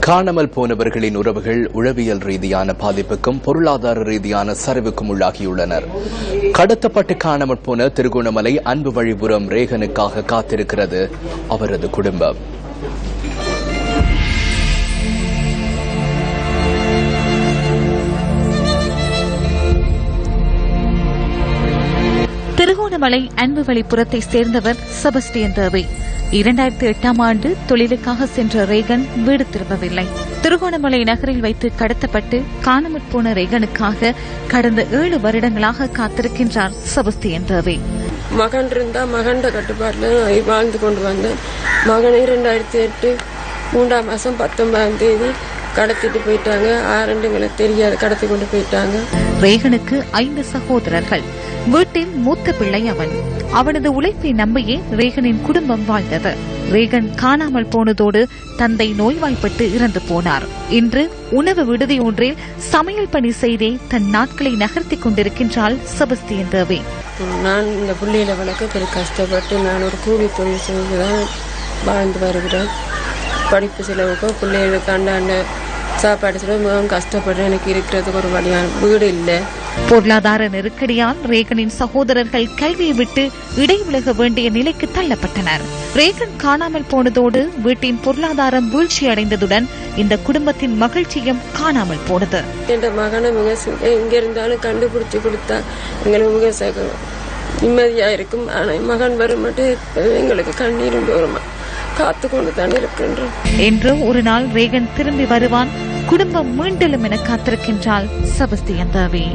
காணாமல் போனவர்களின் உறவுகள் உளவியல் ரீதியான பாதிப்புக்கும் பொருளாதார ரீதியான சரிவுக்கும் உள்ளாகியுள்ளனர். கடத்தப்பட்டு காணாமல் போன திருகோணமலை அன்பு வழிபுறம் ரேகனுக்காக காத்திருக்கிறது அவரது குடும்பம். திருகோணமலை அன்பு வழிபுறத்தை சேர்ந்தவர் செபஸ்டியன் தேவி. 2008ஆம் ஆண்டு தொழிலுக்காக சென்ற ரேகன் வீடு திரும்பவில்லை. திருகோணமலை நகரில் வைத்து கடத்தப்பட்டு காணாமற் போன ரேகனுக்காக கடந்த 7 வருடங்களாக காத்திருக்கின்றார் செபஸ்டியன் தேவி. மகன் இருந்தா மகன் கட்டுப்பாட்டில் வாழ்ந்து கொண்டு வந்தேன். மகனை 2008 3ஆம் மாசம் 19ஆம் தேதி கடத்திட்டு போயிட்டாங்க. ஆரண்டுங்களை தெரியாது கடத்தி கொண்டு போயிட்டாங்க. ரேகனுக்கு 5 சகோதரர்கள். வீட்டில் மூத்த பிள்ளை அவன். அவனது உழைப்பை நம்பியே ரேகனின் குடும்பம் வாழ்ந்தது. ரேகன் காணாமல் போனதோடு தந்தை நோய்வாய்ப்பட்டு இறந்து போனார். இன்று உணவு விடுதி ஒன்றில் சமையல் பணி செய்தே தன் நாட்களை நகர்த்திக் கொண்டிருக்கின்றாள் செபஸ்டியன் தேவி. நான் இந்த பிள்ளைகளை வளர்க்க பெரிய கஷ்டப்பட்டு நான் ஒரு கூலி தொழில் செய்துதான் வாழ்ந்து வருகிறேன். படிப்பு செலவுக்கோ பிள்ளைகளுக்கு அண்டாண்ட சாப்பாடு செலவு மிகவும் கஷ்டப்பட்டு எனக்கு இருக்கிறதுக்கு ஒரு வழியான வீடு இல்லை. பொருளாதார நெருக்கடியால் ரேகனின் சகோதரர்கள் கல்வியை விட்டு இடைவிலக வேண்டிய நிலைக்கு தள்ளப்பட்டனர். ரேகன் காணாமல் போனதோடு வீட்டின் பொருளாதாரம் வீழ்ச்சி அடைந்ததுடன் இந்த குடும்பத்தின் மகிழ்ச்சியும் காணாமல் போனது. என் மகனை மிக எங்க இருந்தாலும் கண்டுபிடிச்சு கொடுத்தா எங்களுக்கு மிக நிம்மதியா இருக்கும். ஆனா மகன் வரும் மட்டும் எங்களுக்கு கண்ணீரும் வருமா காத்து கொண்டு தான் இருக்கின்றோம். என்று ஒரு நாள் ரேகன் திரும்பி வருவான், குடும்பம் மீண்டலும் என காத்திருக்கின்றாள் செபஸ்டியன் தேவி.